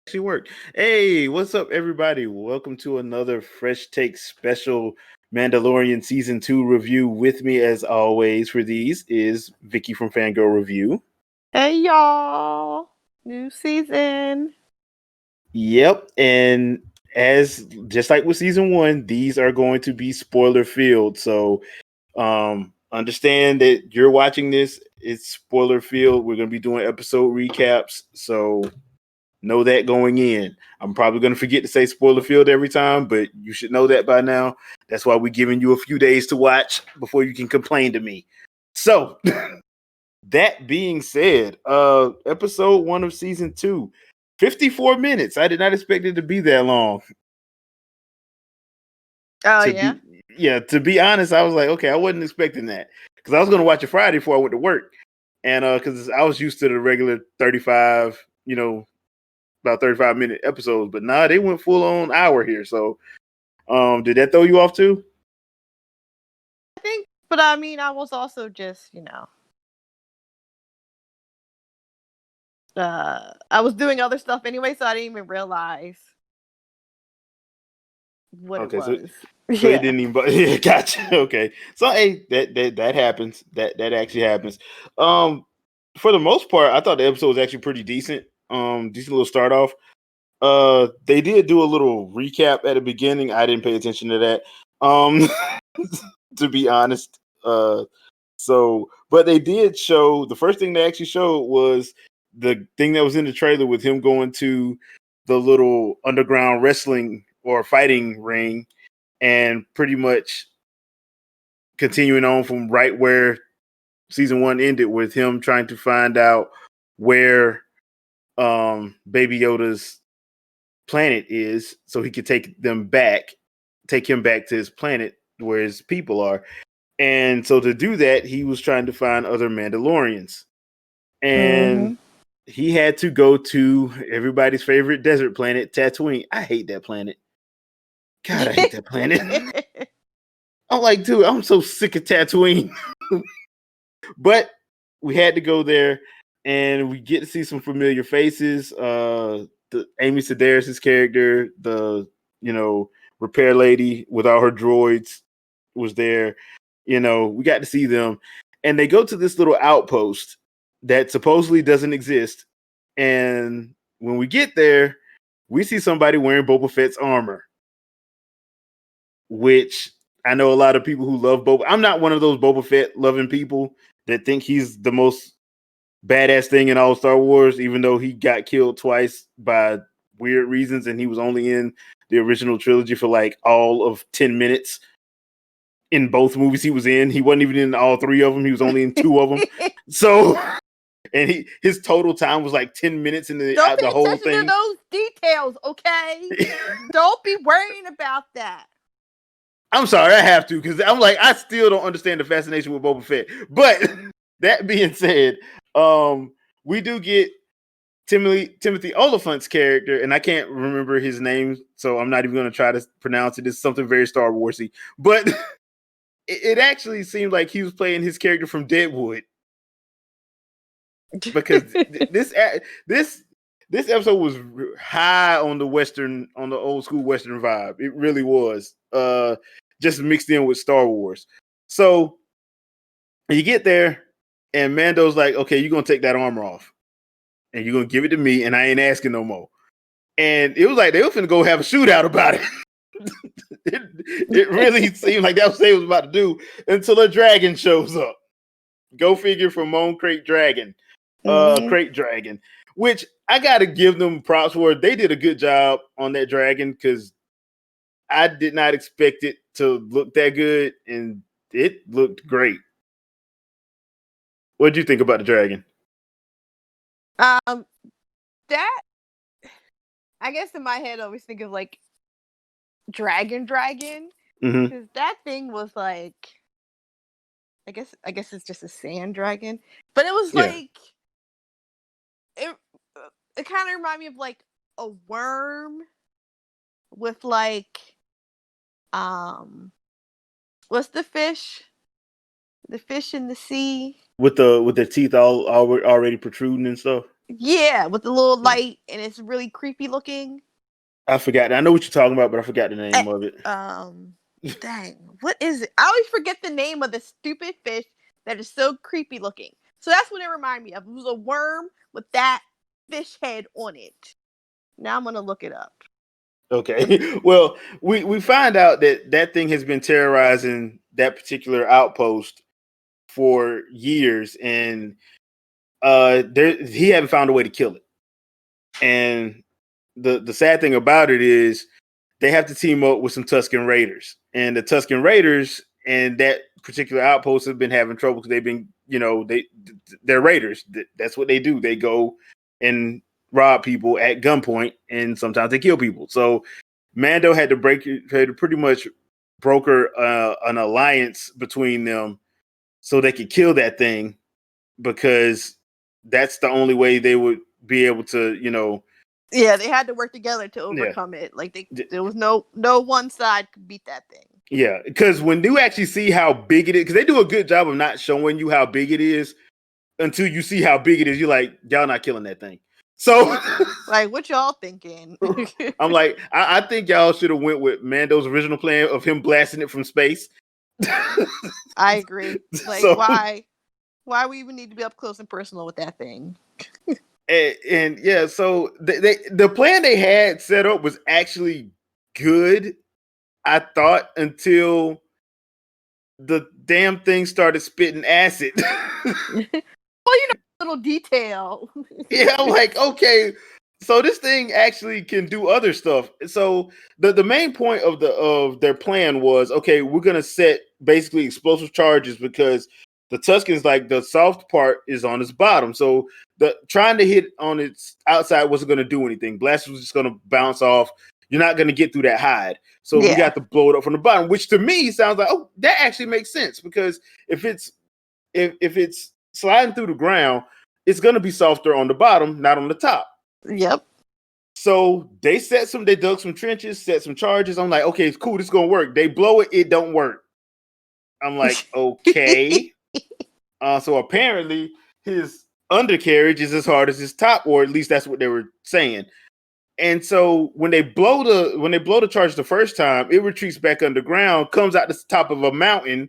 actually worked. Hey, what's up, everybody? Welcome to another Fresh Take special Mandalorian Season 2 review. With me, as always, for these is Vicky from Fangirl Review. Hey, y'all. New season. Yep, and as just like with Season 1, these are going to be spoiler filled. So understand that you're watching this, it's spoiler filled. We're going to be doing episode recaps. So know that going in. I'm probably going to forget to say spoiler field every time, but you should know that by now. That's why we're giving you a few days to watch before you can complain to me. So, that being said, episode 1 of season 2, 54 minutes. I did not expect it to be that long. Oh, yeah? To be honest, I was like, okay, I wasn't expecting that. Because I was going to watch it Friday before I went to work. And because I was used to the regular 35, about 35-minute episodes, but nah, they went full on hour here. So, did that throw you off too? I think, but I mean, I was also just, I was doing other stuff anyway, so I didn't even realize what it was. So you didn't even. Yeah, gotcha. Okay, so hey, that happens. That actually happens. For the most part, I thought the episode was actually pretty decent. Decent little start off. They did do a little recap at the beginning. I didn't pay attention to that. To be honest. But they did show, the first thing they actually showed was the thing that was in the trailer with him going to the little underground wrestling or fighting ring and pretty much continuing on from right where season 1 ended, with him trying to find out where Baby Yoda's planet is so he could take him back to his planet where his people are. And so to do that, he was trying to find other Mandalorians. And he had to go to everybody's favorite desert planet, Tatooine. I hate that planet. God, I hate that planet. I'm like, dude, I'm so sick of Tatooine. But we had to go there, and we get to see some familiar faces. The Amy Sedaris' character, the repair lady with all her droids, was there. We got to see them, and they go to this little outpost that supposedly doesn't exist. And when we get there, we see somebody wearing Boba Fett's armor, which I know a lot of people who love Boba. I'm not one of those Boba Fett loving people that think he's the most badass thing in all Star Wars, even though he got killed twice by weird reasons, and he was only in the original trilogy for like all of 10 minutes. In both movies he was in, he wasn't even in all 3 of them. He was only in 2 of them. So, and his total time was like 10 minutes in the whole thing. To those details, okay? Don't be worrying about that. I'm sorry, I have to, because I'm like, I still don't understand the fascination with Boba Fett. But that being said, we do get Timothy Oliphant's character, and I can't remember his name, so I'm not even going to try to pronounce it. It's something very Star Warsy, but it actually seemed like he was playing his character from Deadwood, because this episode was high on the old school Western vibe. It really was, just mixed in with Star Wars. So you get there, and Mando's like, "Okay, you're gonna take that armor off, and you're gonna give it to me, and I ain't asking no more." And it was like they were finna go have a shootout about it. It really seemed like that was what they was about to do, until a dragon shows up. Go figure, for Moan Crate Dragon. Crate Dragon. Which I gotta give them props for. They did a good job on that dragon, because I did not expect it to look that good, and it looked great. What did you think about the dragon? That, I guess in my head I always think of like dragon, because that thing was like, I guess it's just a sand dragon, but it was like it kind of reminded me of like a worm with like what's the fish in the sea with the teeth all already protruding and stuff. Yeah, with the little light, and it's really creepy looking. I forgot. I know what you're talking about, but I forgot the name of it. Dang, what is it? I always forget the name of the stupid fish that is so creepy looking. So that's what it reminded me of. It was a worm with that fish head on it. Now I'm gonna look it up. Okay. Well, we find out that thing has been terrorizing that particular outpost for years, and he haven't found a way to kill it. And the sad thing about it is they have to team up with some Tusken Raiders, and the Tusken Raiders and that particular outpost have been having trouble because they've been, they're raiders. That's what they do. They go and rob people at gunpoint, and sometimes they kill people. So Mando had to pretty much broker an alliance between them so they could kill that thing, because that's the only way they would be able to. Yeah, they had to work together to overcome it. Like there was no one side could beat that thing. Yeah, because when you actually see how big it is, because they do a good job of not showing you how big it is until you see how big it is. You're like, y'all not killing that thing. So, like, what y'all thinking? I'm like, I think y'all should have went with Mando's original plan of him blasting it from space. I agree. Like, so, why we even need to be up close and personal with that thing? and yeah, so the plan they had set up was actually good, I thought, until the damn thing started spitting acid. Well, little detail. Yeah, I'm like, okay, so this thing actually can do other stuff. So the main point of their plan was, okay, we're gonna set basically explosive charges because the Tusken's, like, the soft part is on its bottom. So the trying to hit on its outside wasn't gonna do anything. Blast was just gonna bounce off. You're not gonna get through that hide. So we got to blow it up from the bottom, which to me sounds like, oh, that actually makes sense, because if it's sliding through the ground, it's going to be softer on the bottom, not on the top. Yep. So they dug some trenches, set some charges. I'm like, okay, it's cool. This is going to work. They blow it. It don't work. I'm like, okay. So apparently his undercarriage is as hard as his top, or at least that's what they were saying. And so when they blow the charge the first time, it retreats back underground, comes out the top of a mountain,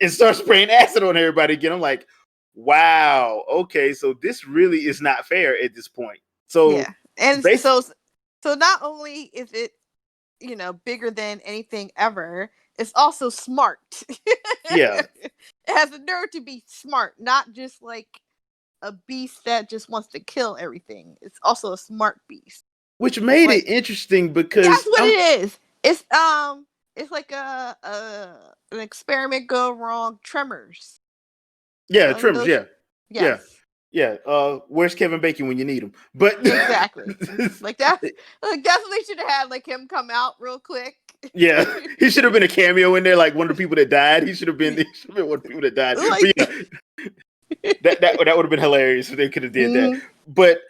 and starts spraying acid on everybody again. I'm like, wow, okay, so this really is not fair at this point. So yeah, and so not only is it bigger than anything ever, it's also smart. Yeah, it has the nerve to be smart, not just like a beast that just wants to kill everything. It's also a smart beast, which made it interesting because that's what it is. It's like an experiment go wrong. Tremors. Yeah, Tremors. Yeah. Where's Kevin Bacon when you need him? But exactly, like that. Like that's what they should have had. Like him come out real quick. Yeah, he should have been a cameo in there, like one of the people that died. He should have been one of the people that died. Like, but yeah, that would have been hilarious if they could have did that. But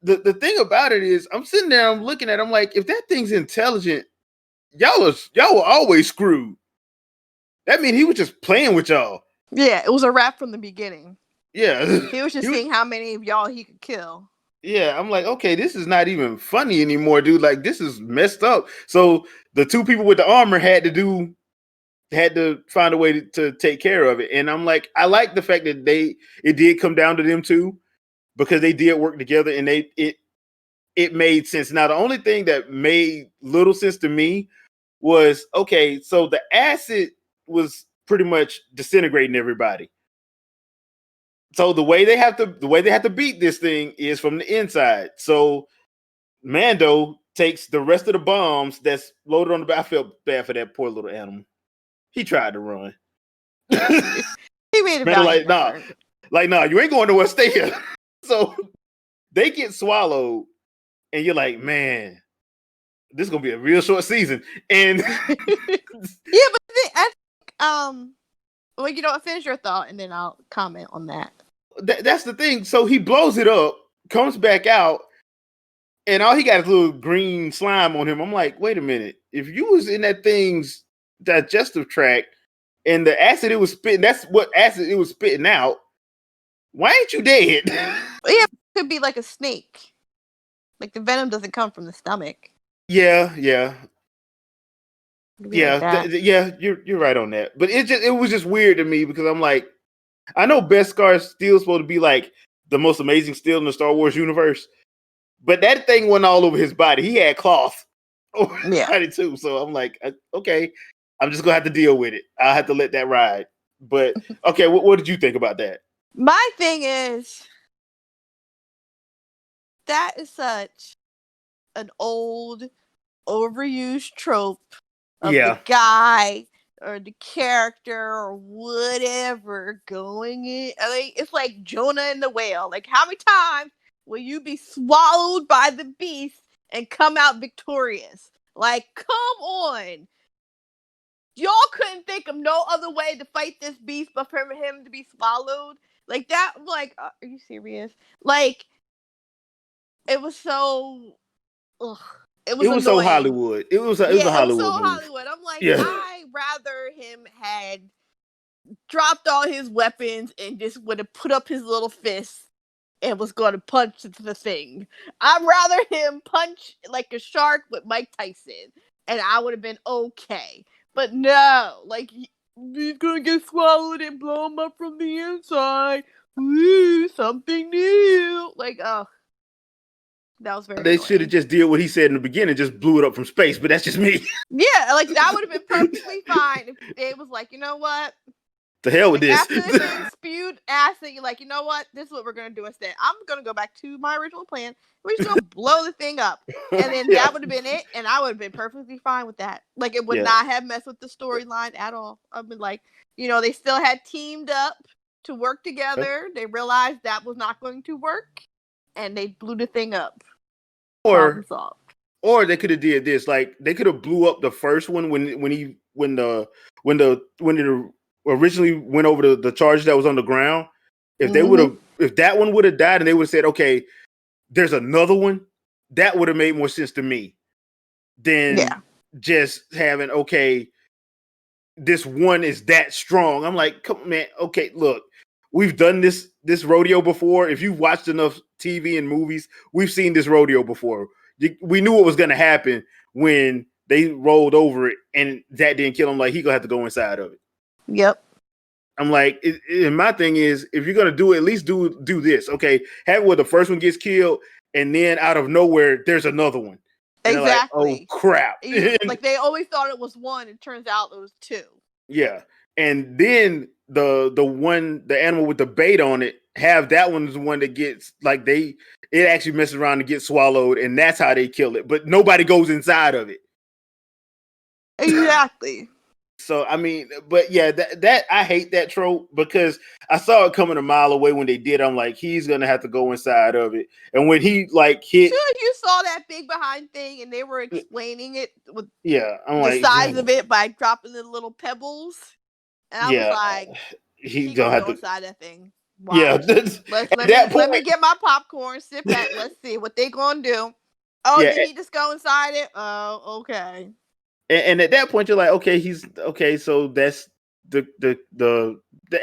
the thing about it is, I'm sitting there, I'm looking at, I'm like, if that thing's intelligent, y'all were always screwed. That means he was just playing with y'all. Yeah, it was a wrap from the beginning. Yeah, he was just seeing how many of y'all he could kill. Yeah, I'm like, okay, this is not even funny anymore, dude. Like, this is messed up. So the two people with the armor had to find a way to take care of it. And I'm like, I like the fact that it did come down to them two, because they did work together, and it made sense. Now, the only thing that made little sense to me was, okay, so the acid was pretty much disintegrating everybody. So the way they have to beat this thing is from the inside. So Mando takes the rest of the bombs that's loaded on the back. I felt bad for that poor little animal. He tried to run. He made it. Nah, you ain't going nowhere. Stay here. So they get swallowed, and you're like, man, this is gonna be a real short season. And yeah, but well, finish your thought, and then I'll comment on that. That's the thing. So he blows it up, comes back out, and all he got is a little green slime on him. I'm like, wait a minute. If you was in that thing's digestive tract and the acid it was spitting, that's what acid it was spitting out, why ain't you dead? Yeah, Could be like a snake. Like the venom doesn't come from the stomach. Yeah. Like You're right on that. But it was just weird to me because I'm like, I know Beskar Steel's supposed to be like the most amazing steel in the Star Wars universe, but that thing went all over his body. He had cloth over his body too. So I'm like, okay, I'm just gonna have to deal with it. I'll have to let that ride. But okay, what did you think about that? My thing is, that is such an old, overused trope of the guy or the character or whatever going in. I mean, it's like Jonah and the whale. Like, how many times will you be swallowed by the beast and come out victorious? Like, come on. Y'all couldn't think of no other way to fight this beast but for him to be swallowed? Like, that, like, are you serious? Like, it was so... Ugh. It was so Hollywood. It was a Hollywood move. Hollywood. I'm like, I rather him had dropped all his weapons and just would have put up his little fist and was going to punch the thing. I'd rather him punch like a shark with Mike Tyson, and I would have been okay. But no, like he's gonna get swallowed and blow him up from the inside. Ooh, something new. Like, oh. That was very They should have just did what he said in the beginning, just blew it up from space, but that's just me. Yeah, like that would have been perfectly fine if it was like, you know what? The hell with this. After the thing spewed acid, you're like, you know what? This is what we're gonna do instead. I'm gonna go back to my original plan. We're just gonna blow the thing up. And then that would have been it, and I would have been perfectly fine with that. Like it would not have messed with the storyline at all. I've been like, they still had teamed up to work together. They realized that was not going to work. And they blew the thing up. Or they could have did this. Like they could have blew up the first one when it originally went over the charge that was on the ground. If they would have, if that one would have died and they would have said, okay, there's another one, that would have made more sense to me than just having, okay, this one is that strong. I'm like, come on, man. Okay, look. We've done this rodeo before. If you've watched enough TV and movies, we've seen this rodeo before. We knew what was going to happen when they rolled over it, and that didn't kill him. Like, he going to have to go inside of it. Yep. I'm like, and my thing is, if you're going to do it, at least do this. Okay, have it where the first one gets killed, and then out of nowhere, there's another one. And exactly. like, oh, crap. Like, they always thought it was one. It turns out it was two. Yeah. And then the animal with the bait on it, have that one is the one that gets like it actually messes around and gets swallowed, and that's how they kill it. But nobody goes inside of it. Exactly. So I mean, but yeah, that I hate that trope because I saw it coming a mile away when they did. I'm like, he's gonna have to go inside of it, and when he like hit, as soon as you saw that big behind thing, and they were explaining it with I'm the size of it by dropping the little pebbles. And I was like, he gonna go inside that thing. Watch. Yeah, let me get my popcorn, sit back, let's see what they gonna do. Oh, did he just go inside it? Oh, okay. And at that point, you're like, okay, he's okay. So that's the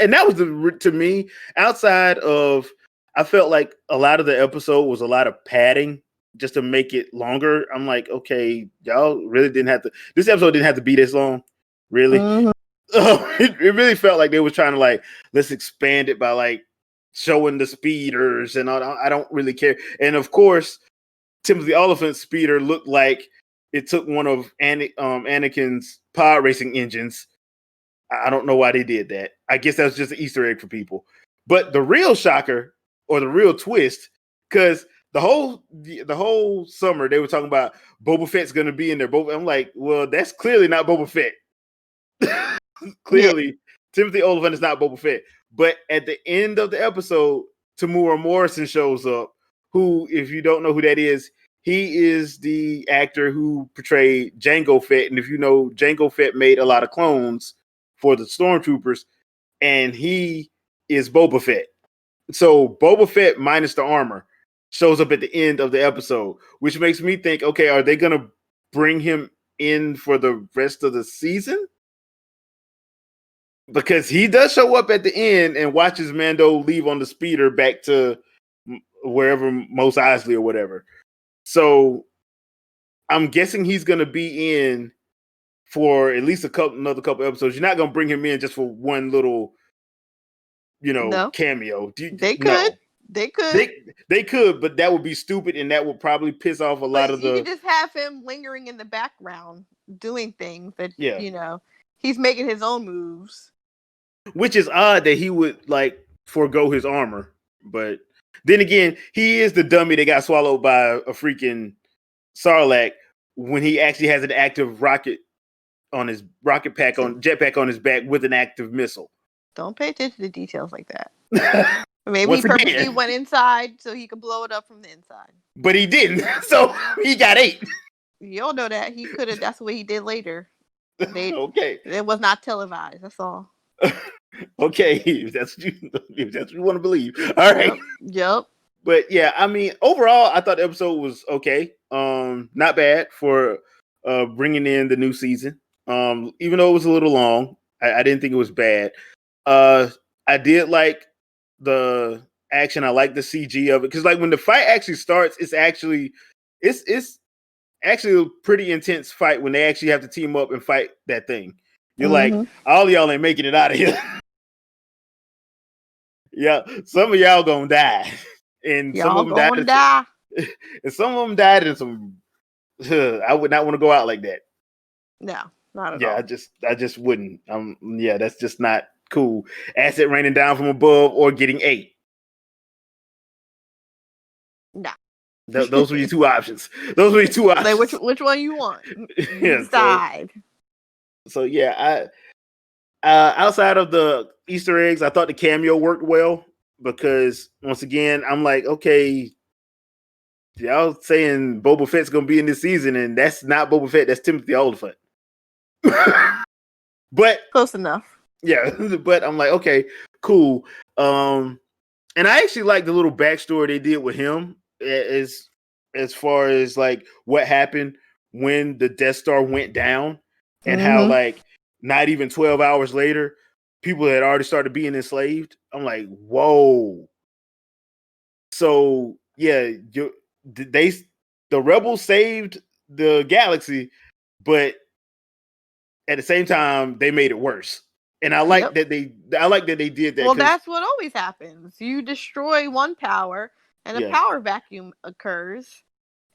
and that was to me, outside of, I felt like a lot of the episode was a lot of padding just to make it longer. I'm like, okay, y'all really didn't have to. This episode didn't have to be this long, really. Mm-hmm. It really felt like they were trying to like, let's expand it by like showing the speeders and all. I don't really care. And of course, Timothy Oliphant's speeder looked like it took one of Anakin's pod racing engines. I don't know why they did that. I guess that's just an Easter egg for people. But the real shocker or the real twist, because the whole summer they were talking about Boba Fett's going to be in there. I'm like, well, that's clearly not Boba Fett. Clearly, Timothy Oliphant is not Boba Fett. But at the end of the episode, Tamura Morrison shows up, who, if you don't know who that is, he is the actor who portrayed Jango Fett. And if you know, Jango Fett made a lot of clones for the Stormtroopers, and he is Boba Fett. So Boba Fett minus the armor shows up at the end of the episode, which makes me think, okay, are they going to bring him in for the rest of the season? Because he does show up at the end and watches Mando leave on the speeder back to wherever, Mos Eisley or whatever. So I'm guessing he's going to be in for at least another couple episodes. You're not going to bring him in just for one little, cameo. They could. No. They could. They could, but that would be stupid, and that would probably piss off a lot of you could just have him lingering in the background doing things that he's making his own moves. Which is odd that he would forego his armor, but then again, he is the dummy that got swallowed by a freaking Sarlacc when he actually has an active jetpack on his back with an active missile. Don't pay attention to details like that. Maybe he purposely went inside so he could blow it up from the inside. But he didn't, so he got ate. You don't know that. He could have. That's what he did later. Okay. It was not televised. That's all. Okay, if that's what you want to believe. All right. Yep. But yeah, I mean, overall, I thought the episode was okay. Not bad for bringing in the new season. Even though it was a little long, I didn't think it was bad. I did like the action. I like the CG of it because, when the fight actually starts, it's actually a pretty intense fight when they actually have to team up and fight that thing. You're like, all y'all ain't making it out of here. Yeah, some of y'all gonna die, and y'all some of them died. And some of them died in some. I would not want to go out like that. No, not at all. Yeah, I just wouldn't. Yeah, that's just not cool. Acid raining down from above or getting ate. No. Those were your two options. Those were your two options. Which one you want? You decide. So yeah, outside of the Easter eggs, I thought the cameo worked well because once again, I'm like, okay, y'all saying Boba Fett's gonna be in this season, and that's not Boba Fett, that's Timothy Olyphant. But close enough. Yeah, but I'm like, okay, cool. And I actually like the little backstory they did with him as far as what happened when the Death Star went down and how not even 12 hours later, people had already started being enslaved. I'm like, whoa. So yeah, the rebels saved the galaxy, but at the same time, they made it worse. And I like that they did that. Well, that's what always happens. You destroy one power, and a power vacuum occurs,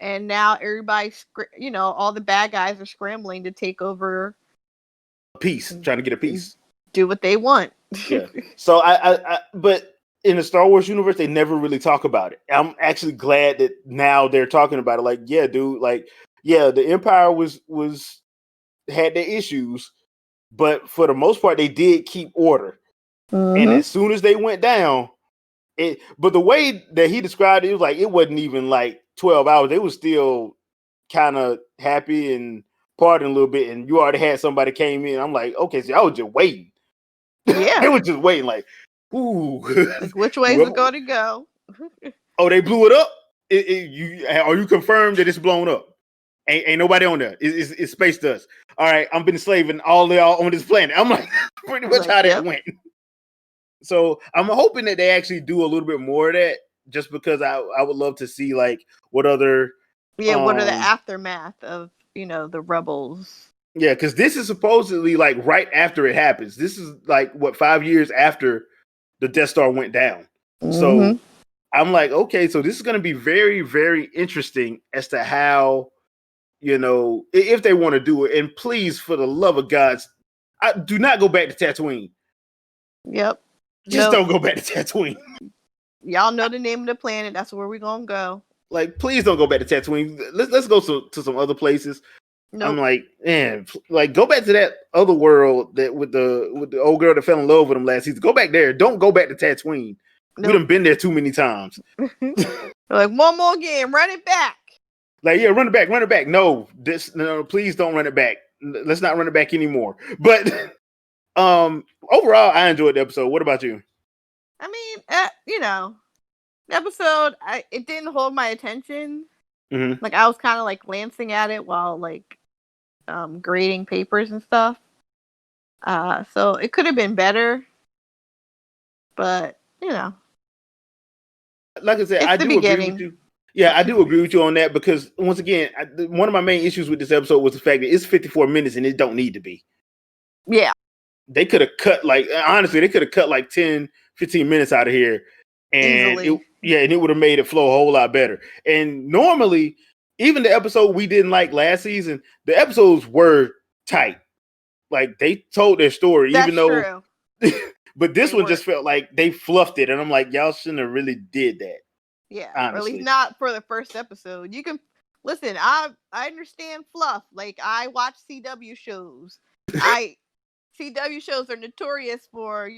and now everybody's, all the bad guys are scrambling to take over. Trying to get a piece. Do what they want. Yeah. So but in the Star Wars universe, they never really talk about it. I'm actually glad that now they're talking about it. Like, yeah, dude. Like, yeah, the Empire had their issues. But for the most part, they did keep order. And as soon as they went down, but the way that he described it, it was like it wasn't even 12 hours. They were still kind of happy and partying a little bit. And you already had somebody came in. I'm like, okay, so I was just waiting. Yeah. They were just waiting, ooh. Which way is it going to go? Oh, they blew it up? Are you confirmed that it's blown up? Ain't nobody on there. It's space dust. All right, I've been enslaving all y'all on this planet. I'm like, pretty much how that went. So I'm hoping that they actually do a little bit more of that, just because I would love to see what other. Yeah, what are the aftermath of the rebels? Yeah, because this is supposedly right after it happens. This is 5 years after the Death Star went down. So I'm like, okay, so this is going to be very, very interesting as to how. If they want to do it, and please, for the love of God, do not go back to Tatooine. Yep. Just don't go back to Tatooine. Y'all know the name of the planet. That's where we're gonna go. Please don't go back to Tatooine. Let's go to some other places. Nope. I'm like, man, go back to that other world that with the old girl that fell in love with him last season. Go back there. Don't go back to Tatooine. Nope. We done been there too many times. One more game, run it back. Yeah, run it back. No, please don't run it back. Let's not run it back anymore. But overall, I enjoyed the episode. What about you? I mean, the episode, it didn't hold my attention. Mm-hmm. I was kind of glancing at it while grading papers and stuff. So it could have been better, but like I said, It's I the do agree with beginning. you. Yeah, I do agree with you on that because once again, one of my main issues with this episode was the fact that it's 54 minutes and it don't need to be. Yeah. They could have cut honestly, they could have cut like 10, 15 minutes out of here. And Easily. it would have made it flow a whole lot better. And normally, even the episode we didn't like last season, the episodes were tight. Like they told their story, That's even though true. but this one just felt like they fluffed it, and I'm like, y'all shouldn't have really did that. Yeah, honestly. or at least not for the first episode. You can listen. I understand fluff. Like I watch CW shows. CW shows are notorious for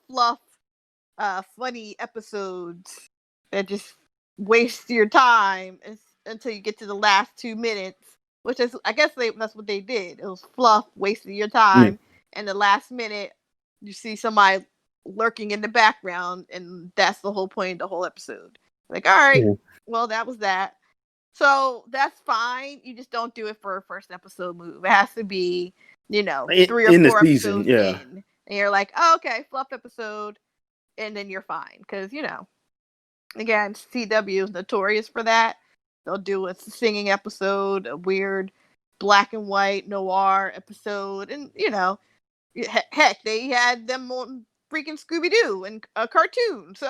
fluff, funny episodes that just waste your time until you get to the last 2 minutes. Which is, I guess that's what they did. It was fluff, wasting your time, and the last minute you see somebody lurking in the background, and that's the whole point of the whole episode. Like, all right, well, that was that. So that's fine. You just don't do it for a first episode move. It has to be, 3 or 4 episodes in. And you're like, oh, okay, fluff episode. And then you're fine. Because, again, CW is notorious for that. They'll do a singing episode, a weird black and white noir episode. And, heck, they had them on freaking Scooby-Doo and a cartoon. So,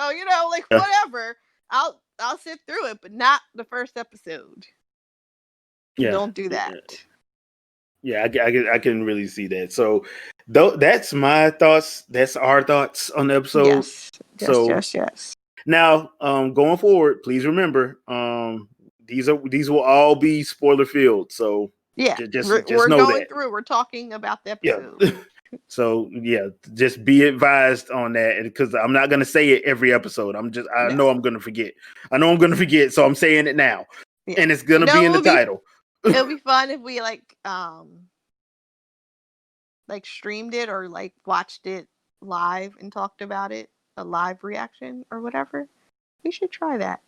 whatever. I'll sit through it, but not the first episode. Yeah. Don't do that. Yeah, I can really see that. So, that's my thoughts. That's our thoughts on the episode. Yes. Yes. Now, going forward, please remember, these will all be spoiler filled. So yeah, just we're know going that. through. We're talking about the episode. Yeah. So just be advised on that, because I'm not gonna say it every episode. I know I'm gonna forget. So I'm saying it now, and it's gonna be in the title. It'll be fun if we streamed it or watched it live and talked about it, a live reaction or whatever. We should try that.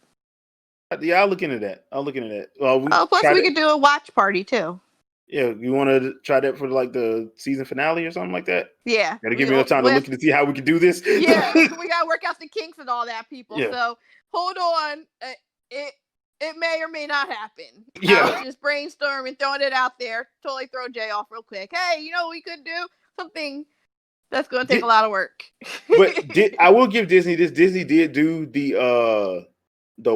Yeah, I'll look into that. Well, plus we could do a watch party too. Yeah, you want to try that for the season finale or something like that? Yeah. Gotta give me enough time to look and see how we can do this. Yeah, we gotta work out the kinks and all that, people. Yeah. So hold on. It may or may not happen. Yeah. I'm just brainstorming, throwing it out there. Totally throw Jay off real quick. Hey, what we could do? Something that's gonna take a lot of work. But I will give Disney this. Disney did do the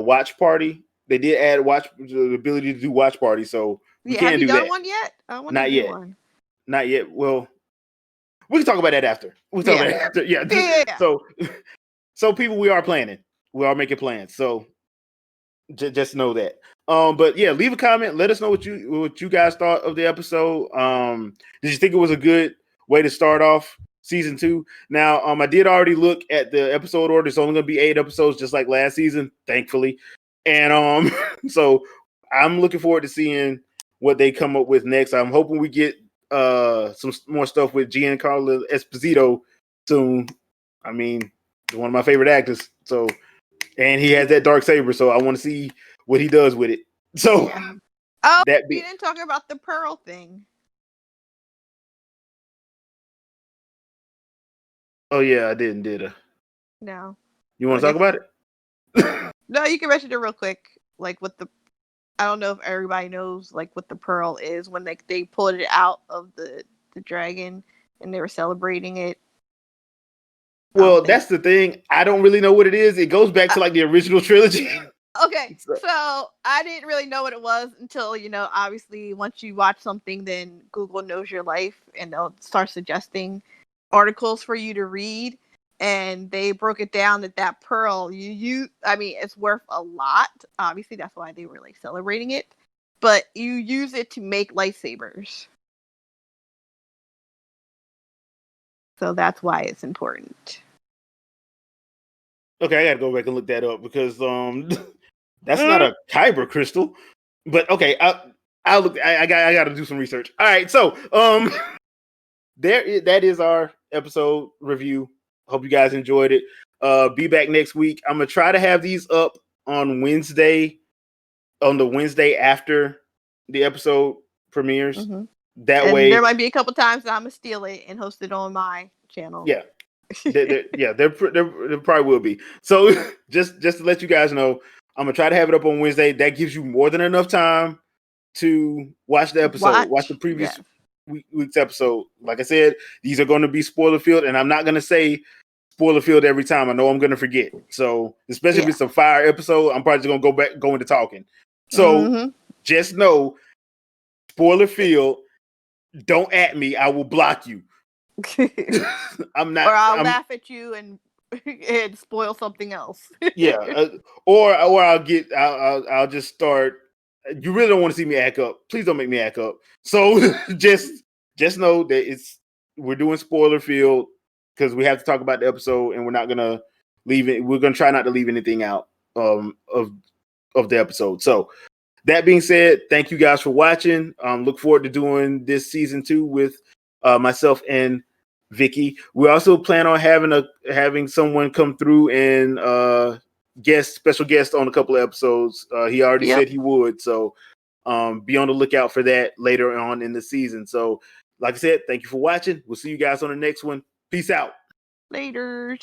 watch party. They did add the ability to do watch party, so we can do that. Have you done one yet? I want to do one. Not yet. Well, we can talk about that after. Yeah. So people, we are planning. We are making plans. So just know that. But yeah, leave a comment. Let us know what you guys thought of the episode. Did you think it was a good way to start off season 2? Now, I did already look at the episode order. It's only going to be 8 episodes, just like last season, thankfully. And so I'm looking forward to seeing what they come up with next. I'm hoping we get some more stuff with Giancarlo Esposito soon. I mean, one of my favorite actors. So, and he has that dark saber, so I want to see what he does with it. So, you didn't talk about the Pearl thing. Oh yeah, I didn't, did I? No. You want to talk about it? No, you can mention it real quick. I don't know if everybody knows what the Pearl is when they pulled it out of the dragon and they were celebrating it. Well, that's the thing. I don't really know what it is. It goes back to the original trilogy. Okay, so I didn't really know what it was until, obviously once you watch something, then Google knows your life and they'll start suggesting articles for you to read. And they broke it down that pearl, it's worth a lot. Obviously, that's why they were celebrating it. But you use it to make lightsabers. So that's why it's important. Okay, I gotta go back and look that up because that's not a kyber crystal. But okay, I'll look. I got to do some research. All right, so that is our episode review. Hope you guys enjoyed it. Be back next week. I'm gonna try to have these up on Wednesday, on the Wednesday after the episode premieres. Mm-hmm. That way, there might be a couple times that I'm gonna steal it and host it on my channel. Yeah, There probably will be. So just to let you guys know, I'm gonna try to have it up on Wednesday. That gives you more than enough time to watch the episode, watch the previous week's episode. Like I said, these are going to be spoiler filled, and I'm not going to say spoiler filled every time. I know I'm going to forget. So especially if it's a fire episode, I'm probably just going to go into talking. So just know, spoiler filled. Don't at me. I will block you. I'm not. Or I'll laugh at you and spoil something else. Or I'll just start. You really don't want to see me act up. Please don't make me act up. So just know that we're doing spoiler field because we have to talk about the episode, and we're not gonna leave it. We're gonna try not to leave anything out of the episode. So that being said, thank you guys for watching. Look forward to doing this season 2 with myself and Vicky. We also plan on having someone come through and special guest on a couple of episodes. He already said he would, so be on the lookout for that later on in the season. So, like I said, thank you for watching. We'll see you guys on the next one. Peace out. Later.